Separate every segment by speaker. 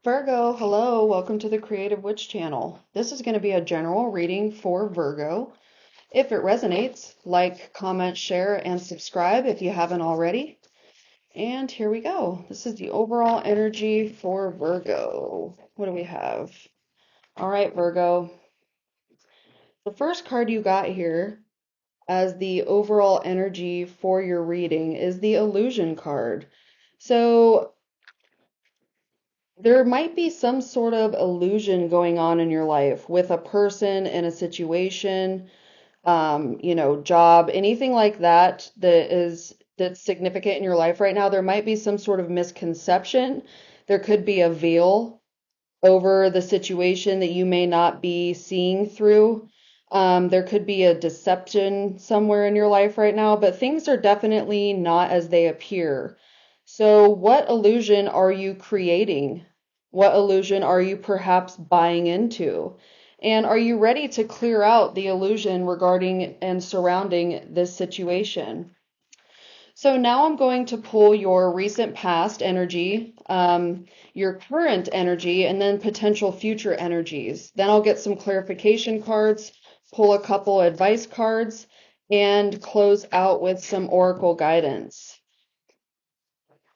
Speaker 1: Virgo, hello, welcome to the Creative Witch channel. This is going to be a general reading for Virgo. If it resonates, like, comment, share, and subscribe if you haven't already. And here we go. This is the overall energy for Virgo. What do we have? All right, Virgo. The first card you got here as the overall energy for your reading is the illusion card. So there might be some sort of illusion going on in your life with a person in a situation, job, anything like that that's significant in your life right now. There might be some sort of misconception. There could be a veil over the situation that you may not be seeing through. There could be a deception somewhere in your life right now, but things are definitely not as they appear. So, what illusion are you creating? What illusion are you perhaps buying into? And are you ready to clear out the illusion regarding and surrounding this situation? So now I'm going to pull your recent past energy, your current energy, and then potential future energies. Then I'll get some clarification cards, pull a couple advice cards, and close out with some oracle guidance.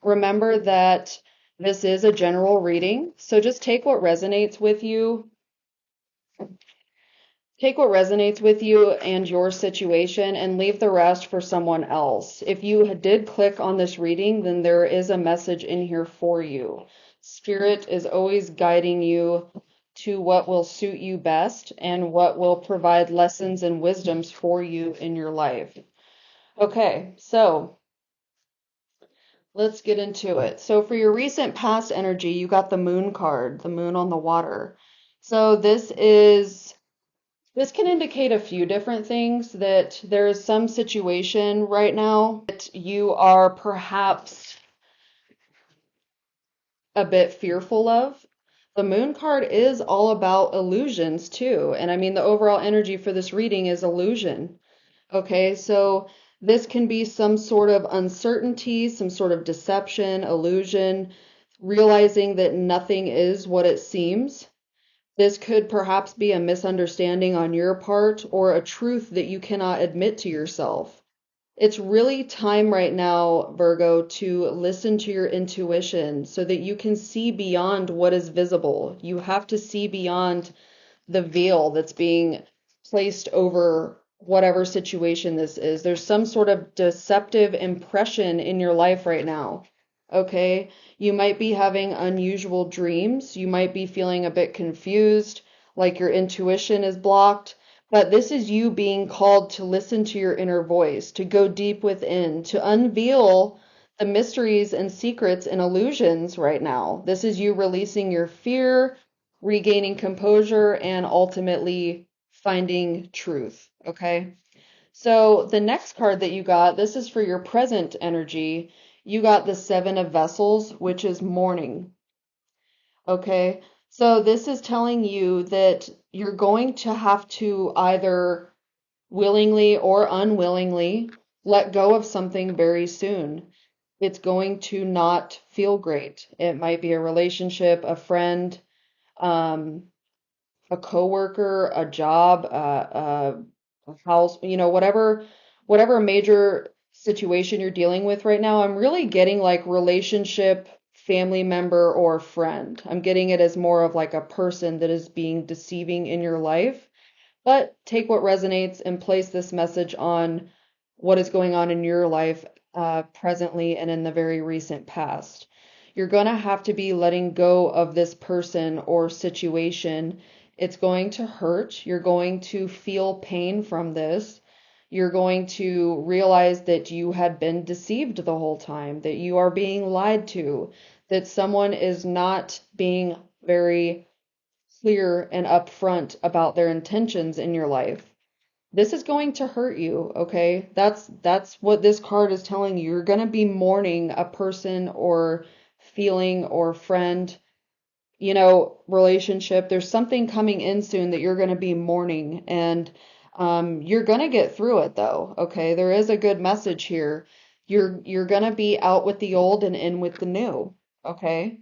Speaker 1: Remember that this is a general reading, so just take what resonates with you and your situation and leave the rest for someone else. If you did click on this reading, then there is a message in here for you. Spirit is always guiding you to what will suit you best and what will provide lessons and wisdoms for you in your life. Okay, so let's get into it. So for your recent past energy, you got the moon card, the moon on the water. So this can indicate a few different things, that there is some situation right now that you are perhaps a bit fearful of. The moon card is all about illusions too. And I mean, the overall energy for this reading is illusion. Okay, so this can be some sort of uncertainty, some sort of deception, illusion, realizing that nothing is what it seems. This could perhaps be a misunderstanding on your part or a truth that you cannot admit to yourself. It's really time right now, Virgo, to listen to your intuition so that you can see beyond what is visible. You have to see beyond the veil that's being placed over whatever situation this is. There's some sort of deceptive impression in your life right now. Okay? You might be having unusual dreams. You might be feeling a bit confused, like your intuition is blocked. But this is you being called to listen to your inner voice, to go deep within, to unveil the mysteries and secrets and illusions right now. This is you releasing your fear, regaining composure, and ultimately finding truth. Okay? So the next card that you got, this is for your present energy. You got the Seven of Vessels, which is mourning. Okay? So this is telling you that you're going to have to either willingly or unwillingly let go of something very soon. It's going to not feel great. It might be a relationship, a friend, um, a coworker, a job, a house, whatever major situation you're dealing with right now. I'm really getting like relationship, family member, or friend. I'm getting it as more of like a person that is being deceiving in your life. But take what resonates and place this message on what is going on in your life presently and in the very recent past. You're going to have to be letting go of this person or situation. It's going to hurt. You're going to feel pain from this. You're going to realize that you had been deceived the whole time, that you are being lied to, that someone is not being very clear and upfront about their intentions in your life. This is going to hurt you, okay? That's what this card is telling you. You're going to be mourning a person or feeling or friend, relationship. There's something coming in soon that you're going to be mourning, and you're going to get through it though, okay? There is a good message here. You're going to be out with the old and in with the new, okay?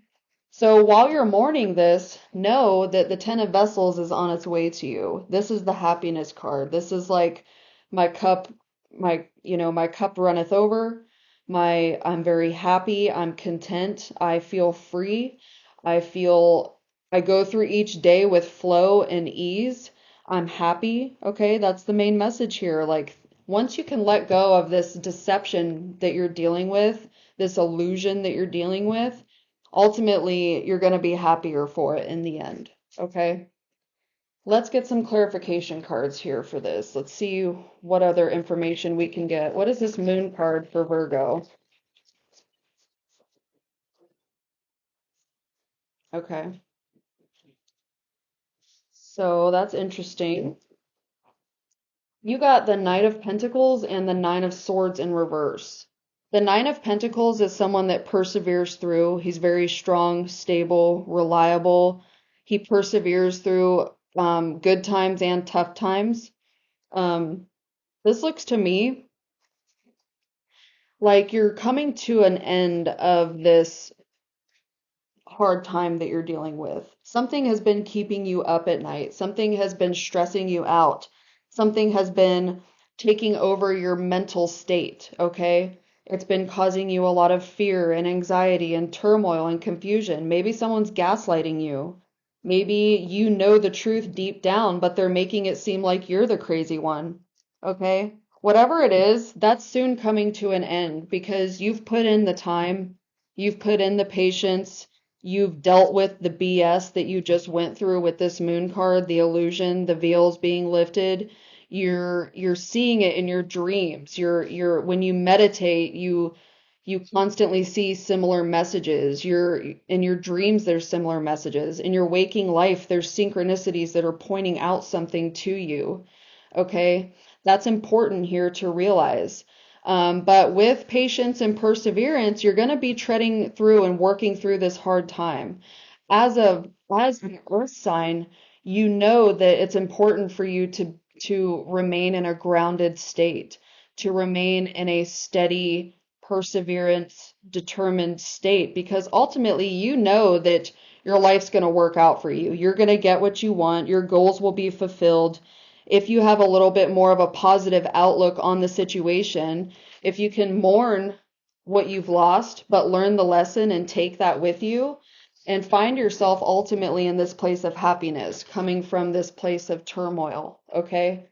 Speaker 1: So while you're mourning this, know that the Ten of Vessels is on its way to you. This is the happiness card. This is like my cup, my cup runneth over. I'm very happy. I'm content. I feel free. I feel, I go through each day with flow and ease. I'm happy. Okay, that's the main message here. Like, once you can let go of this deception that you're dealing with, this illusion that you're dealing with, ultimately you're going to be happier for it in the end. Okay. Let's get some clarification cards here for this. Let's see what other information we can get. What is this moon card for Virgo? Okay. So that's interesting. You got the Knight of Pentacles and the Nine of Swords in reverse. The Nine of Pentacles is someone that perseveres through. He's very strong, stable, reliable. He perseveres through good times and tough times. Um, this looks to me like you're coming to an end of this hard time that you're dealing with. Something has been keeping you up at night. Something has been stressing you out. Something has been taking over your mental state, okay? It's been causing you a lot of fear and anxiety and turmoil and confusion. Maybe someone's gaslighting you. Maybe you know the truth deep down, but they're making it seem like you're the crazy one, okay? Whatever it is, that's soon coming to an end because you've put in the time, you've put in the patience, you've dealt with the BS that you just went through with this moon card, the illusion, the veils being lifted. You're seeing it in your dreams. You're when you meditate, you constantly see similar messages. You're in your dreams there's similar messages. In your waking life there's synchronicities that are pointing out something to you. Okay? That's important here to realize. But with patience and perseverance, you're going to be treading through and working through this hard time. As an earth sign, you know that it's important for you to remain in a grounded state, to remain in a steady, perseverance, determined state, because ultimately you know that your life's going to work out for you. You're going to get what you want. Your goals will be fulfilled if you have a little bit more of a positive outlook on the situation, if you can mourn what you've lost, but learn the lesson and take that with you and find yourself ultimately in this place of happiness coming from this place of turmoil. Okay.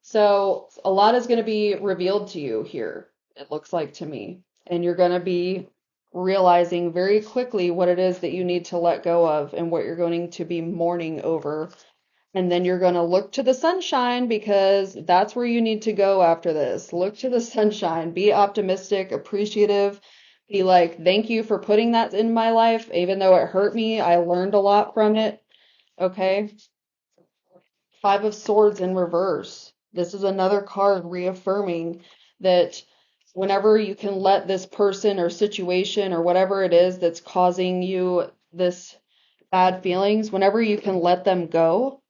Speaker 1: So a lot is going to be revealed to you here, it looks like to me. And you're going to be realizing very quickly what it is that you need to let go of and what you're going to be mourning over, and then you're going to look to the sunshine because that's where you need to go after this. Look to the sunshine. Be optimistic, appreciative. Be like, thank you for putting that in my life. Even though it hurt me, I learned a lot from it. Okay. Five of Swords in reverse. This is another card reaffirming that whenever you can let this person or situation or whatever it is that's causing you this bad feelings, whenever you can let them go,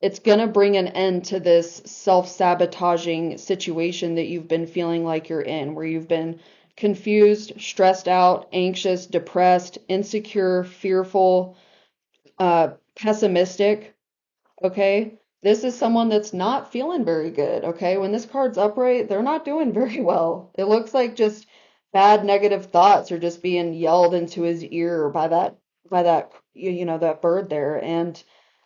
Speaker 1: it's going to bring an end to this self-sabotaging situation that you've been feeling like you're in, where you've been confused, stressed out, anxious, depressed, insecure, fearful, pessimistic. Okay. This is someone that's not feeling very good. Okay. When this card's upright, they're not doing very well. It looks like just bad negative thoughts are just being yelled into his ear by that, that bird there. And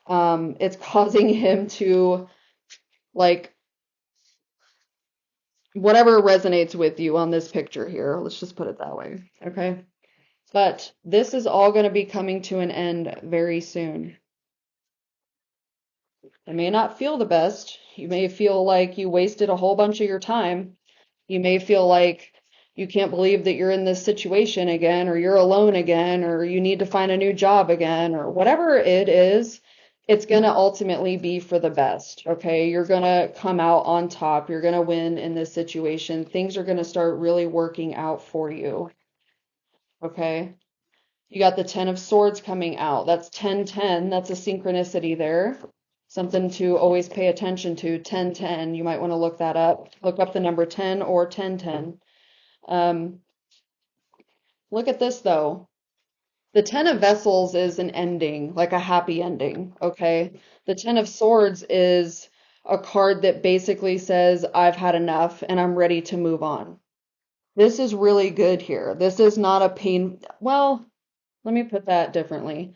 Speaker 1: it's causing him to, like, whatever resonates with you on this picture here. Let's just put it that way. Okay. But this is all going to be coming to an end very soon. It may not feel the best. You may feel like you wasted a whole bunch of your time. You may feel like you can't believe that you're in this situation again, or you're alone again, or you need to find a new job again, or whatever it is. It's going to ultimately be for the best. Okay. You're going to come out on top. You're going to win in this situation. Things are going to start really working out for you. Okay. You got the Ten of Swords coming out. That's 10-10. That's a synchronicity there. Something to always pay attention to. 10-10. You might want to look that up. Look up the number 10 or 10-10. Um, Look at this though. The Ten of Vessels is an ending, like a happy ending, okay? The Ten of Swords is a card that basically says, I've had enough and I'm ready to move on. This is really good here. This is not a well, let me put that differently.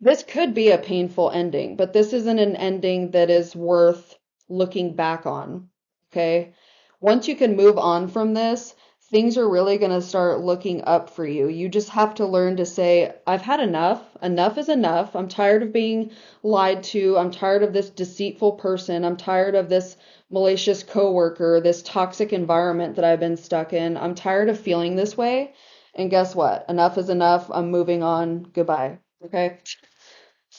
Speaker 1: This could be a painful ending, but this isn't an ending that is worth looking back on. Okay? Once you can move on from this, things are really going to start looking up for you. You just have to learn to say, I've had enough. Enough is enough. I'm tired of being lied to. I'm tired of this deceitful person. I'm tired of this malicious coworker, this toxic environment that I've been stuck in. I'm tired of feeling this way. And guess what? Enough is enough. I'm moving on. Goodbye. Okay?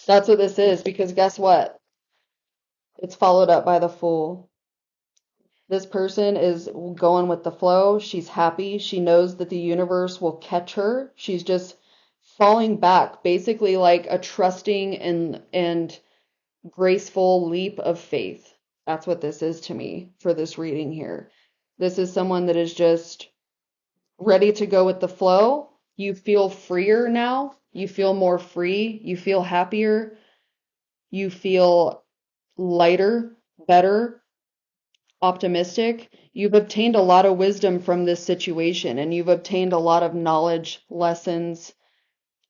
Speaker 1: That's what this is, because guess what? It's followed up by the Fool. This person is going with the flow. She's happy. She knows that the universe will catch her. She's just falling back, basically like a trusting and graceful leap of faith. That's what this is to me for this reading here. This is someone that is just ready to go with the flow. You feel freer now. You feel more free. You feel happier. You feel lighter, better, optimistic. You've obtained a lot of wisdom from this situation and you've obtained a lot of knowledge, lessons,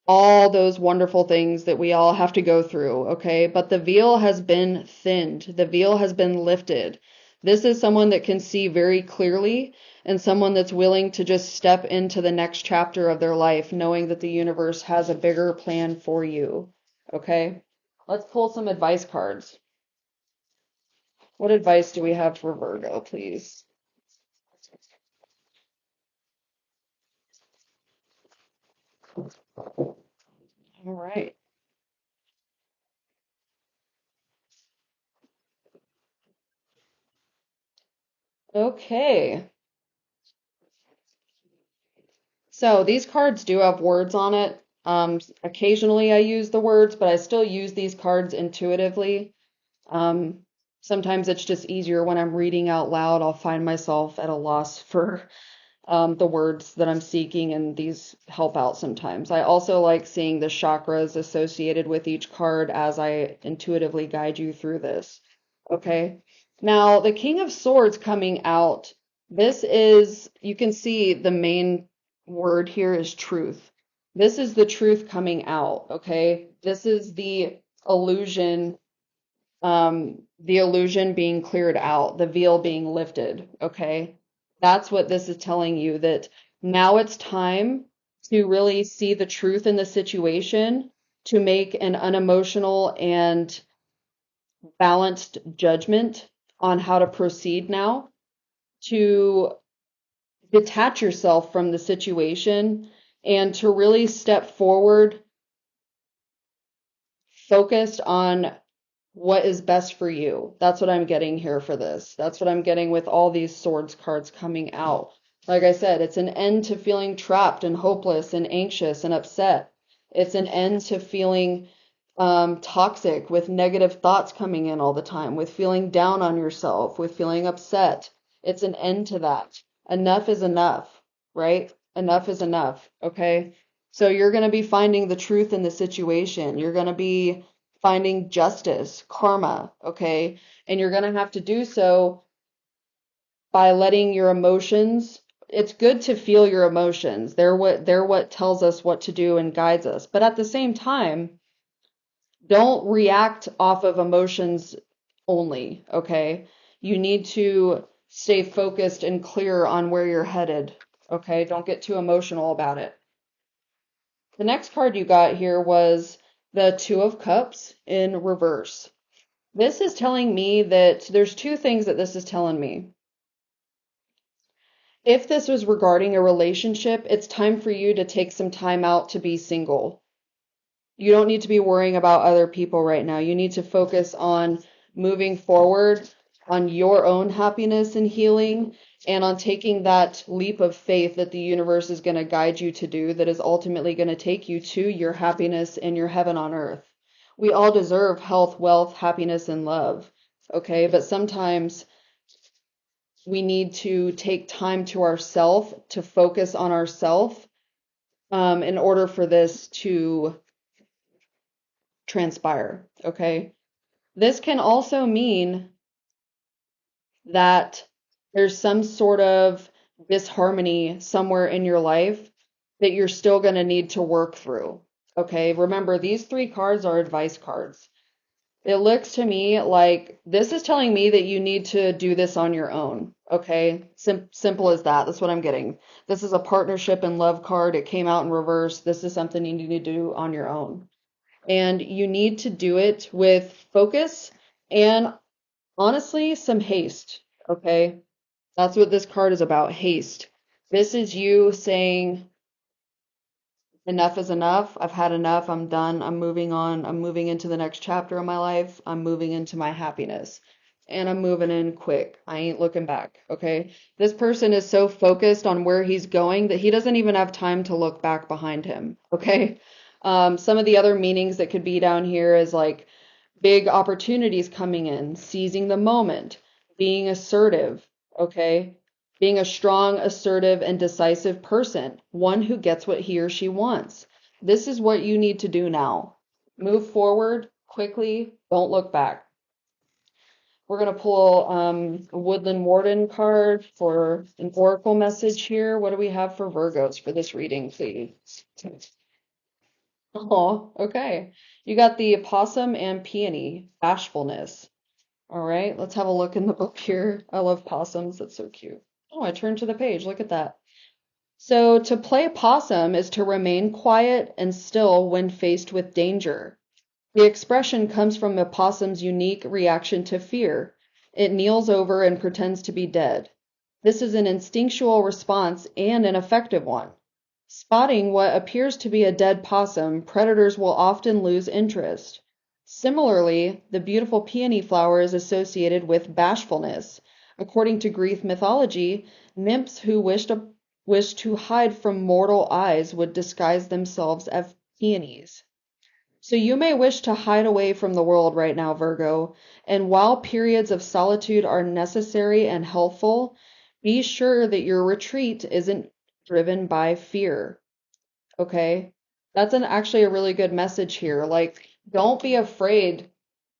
Speaker 1: all those wonderful things that we all have to go through, okay? But the veil has been thinned, the veil has been lifted. This is someone that can see very clearly and someone that's willing to just step into the next chapter of their life, knowing that the universe has a bigger plan for you, okay? Let's pull some advice cards. What advice do we have for Virgo, please? All right. Okay. So these cards do have words on it. Occasionally I use the words, but I still use these cards intuitively. Um, Sometimes it's just easier when I'm reading out loud. I'll find myself at a loss for the words that I'm seeking, and these help out sometimes. I also like seeing the chakras associated with each card as I intuitively guide you through this. Okay. Now, the King of Swords coming out, this is, you can see the main word here is truth. This is the truth coming out. Okay. This is the illusion being cleared out, the veil being lifted, okay? That's what this is telling you, that now it's time to really see the truth in the situation, to make an unemotional and balanced judgment on how to proceed now, to detach yourself from the situation and to really step forward focused on what is best for you. That's what I'm getting here for this. That's what I'm getting with all these swords cards coming out. Like I said, it's an end to feeling trapped and hopeless and anxious and upset. It's an end to feeling toxic with negative thoughts coming in all the time, with feeling down on yourself, with feeling upset. It's an end to that. Enough is enough, right? Enough is enough, okay? So you're going to be finding the truth in the situation. You're going to be finding justice, karma, okay? And you're going to have to do so by letting your emotions, it's good to feel your emotions. They're what tells us what to do and guides us. But at the same time, don't react off of emotions only, okay? You need to stay focused and clear on where you're headed, okay? Don't get too emotional about it. The next card you got here was the Two of Cups in reverse. This is telling me that there's two things that this is telling me. If this was regarding a relationship, it's time for you to take some time out to be single. You don't need to be worrying about other people right now. You need to focus on moving forward, on your own happiness and healing, and on taking that leap of faith that the universe is going to guide you to do, that is ultimately going to take you to your happiness and your heaven on earth. We all deserve health, wealth, happiness, and love. Okay, but sometimes we need to take time to ourself, to focus on ourself, in order for this to transpire. Okay. This can also mean that there's some sort of disharmony somewhere in your life that you're still going to need to work through. Okay, remember these three cards are advice cards. It looks to me like this is telling me that you need to do this on your own. Okay, simple as that. That's what I'm getting. This is a partnership and love card. It came out in reverse. This is something you need to do on your own. And you need to do it with focus and honestly, some haste. Okay, that's what this card is about, haste. This is you saying, enough is enough. I've had enough. I'm done. I'm moving on. I'm moving into the next chapter of my life. I'm moving into my happiness. And I'm moving in quick. I ain't looking back. Okay. This person is so focused on where he's going that he doesn't even have time to look back behind him. Okay. Some of the other meanings that could be down here is like big opportunities coming in, seizing the moment, being assertive, okay? Being a strong, assertive, and decisive person, one who gets what he or she wants. This is what you need to do now. Move forward quickly, don't look back. We're going to pull a Woodland Warden card for an oracle message here. What do we have for Virgos for this reading, please? Oh, okay. You got the opossum and peony, bashfulness. All right, let's have a look in the book here. I love possums. That's so cute. Oh, I turned to the page. Look at that. So to play possum is to remain quiet and still when faced with danger. The expression comes from a possum's unique reaction to fear. It kneels over and pretends to be dead. This is an instinctual response and an effective one. Spotting what appears to be a dead possum, predators will often lose interest. Similarly, the beautiful peony flower is associated with bashfulness. According to Greek mythology, nymphs who wished to hide from mortal eyes would disguise themselves as peonies. So you may wish to hide away from the world right now, Virgo, and while periods of solitude are necessary and helpful, be sure that your retreat isn't driven by fear. Okay? That's actually a really good message here. Like, don't be afraid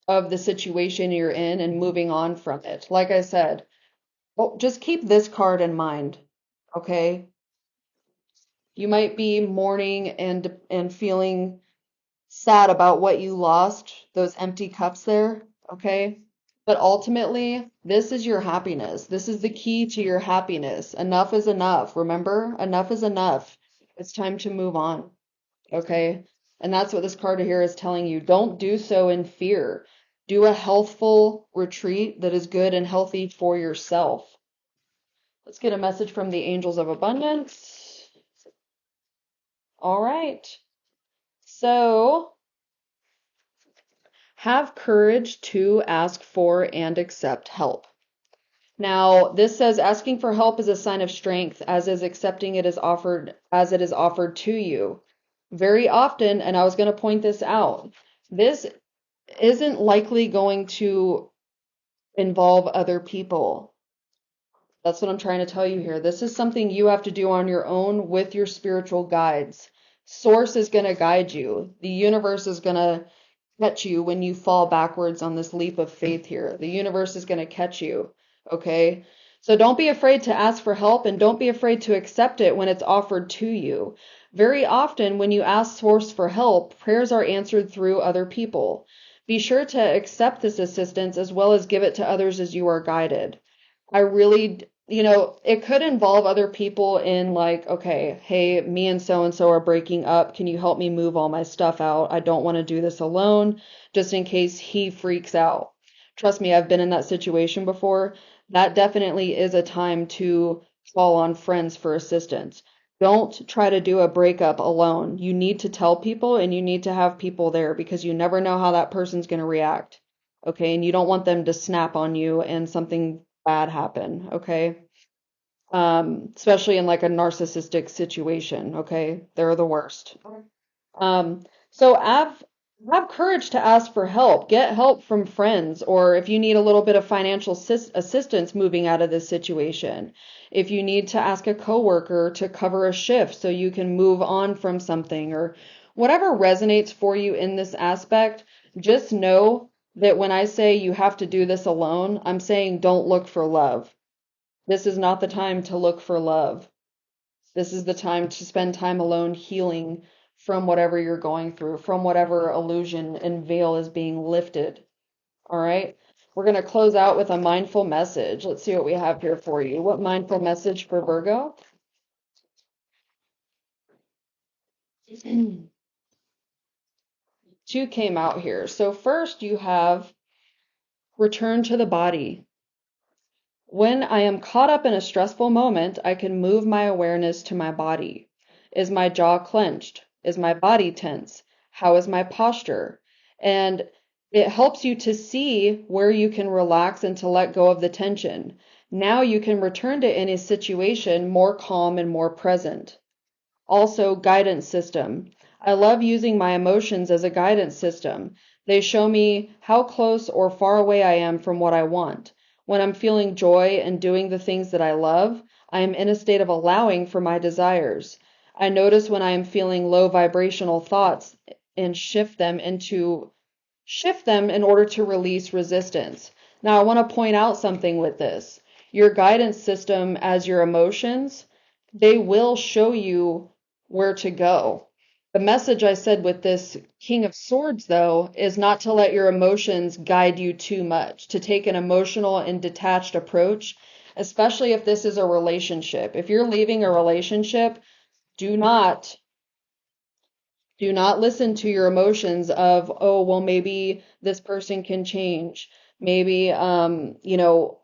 Speaker 1: of the situation you're in and moving on from it. Like I said, well, just keep this card in mind. Okay? You might be mourning and feeling sad about what you lost, those empty cups there, okay? But ultimately, this is your happiness. This is the key to your happiness. Enough is enough. Remember? Enough is enough. It's time to move on, okay? And that's what this card here is telling you. Don't do so in fear. Do a healthful retreat that is good and healthy for yourself. Let's get a message from the Angels of Abundance. All right. So, have courage to ask for and accept help. Now, this says asking for help is a sign of strength, as is accepting it as it is offered to you. Very often, and I was going to point this out, this isn't likely going to involve other people. That's what I'm trying to tell you here. This is something you have to do on your own with your spiritual guides. Source is going to guide you. The universe is going to catch you when you fall backwards on this leap of faith here. The universe is going to catch you, okay? So don't be afraid to ask for help and don't be afraid to accept it when it's offered to you. Very often when you ask Source for help, prayers are answered through other people. Be sure to accept this assistance as well as give it to others as you are guided. I really, it could involve other people in like, okay, hey, me and so are breaking up. Can you help me move all my stuff out? I don't want to do this alone, just in case he freaks out. Trust me, I've been in that situation before. That definitely is a time to call on friends for assistance. Don't try to do a breakup alone. You need to tell people and you need to have people there because you never know how that person's going to react. Okay, and you don't want them to snap on you and something bad happen, okay? Especially in like a narcissistic situation, okay? They're the worst. So have courage to ask for help. Get help from friends, or if you need a little bit of financial assistance moving out of this situation, if you need to ask a coworker to cover a shift so you can move on from something, or whatever resonates for you in this aspect, just know that when I say you have to do this alone, I'm saying don't look for love. This is not the time to look for love. This is the time to spend time alone healing from whatever you're going through, from whatever illusion and veil is being lifted. All right. We're going to close out with a mindful message. Let's see what we have here for you. What mindful message for Virgo? Two came out here. So first you have return to the body. When I am caught up in a stressful moment, I can move my awareness to my body. Is my jaw clenched? Is my body tense? How is my posture? And it helps you to see where you can relax and to let go of the tension. Now you can return to any situation more calm and more present. Also, guidance system. I love using my emotions as a guidance system. They show me how close or far away I am from what I want. When I'm feeling joy and doing the things that I love, I am in a state of allowing for my desires. I notice when I am feeling low vibrational thoughts and shift them in order to release resistance. Now, I want to point out something with this. Your guidance system as your emotions, they will show you where to go. The message I said with this King of Swords, though, is not to let your emotions guide you too much, to take an emotional and detached approach, especially if this is a relationship. If you're leaving a relationship, do not do not listen to your emotions of, oh, well, maybe this person can change. Maybe,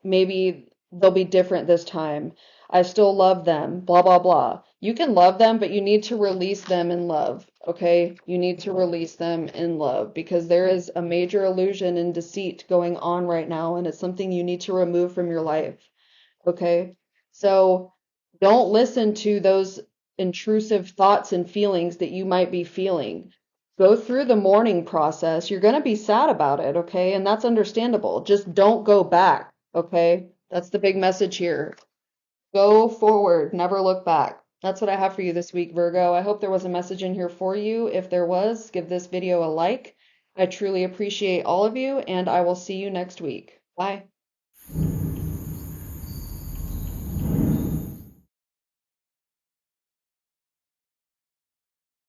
Speaker 1: maybe they'll be different this time. I still love them, blah, blah, blah. You can love them, but you need to release them in love, okay? You need to release them in love because there is a major illusion and deceit going on right now, and it's something you need to remove from your life. Okay. So don't listen to those intrusive thoughts and feelings that you might be feeling. Go through the mourning process. You're going to be sad about it, okay? And that's understandable. Just don't go back, okay? That's the big message here. Go forward, never look back. That's what I have for you this week, Virgo. I hope there was a message in here for you. If there was, give this video a like. I truly appreciate all of you, and I will see you next week. Bye.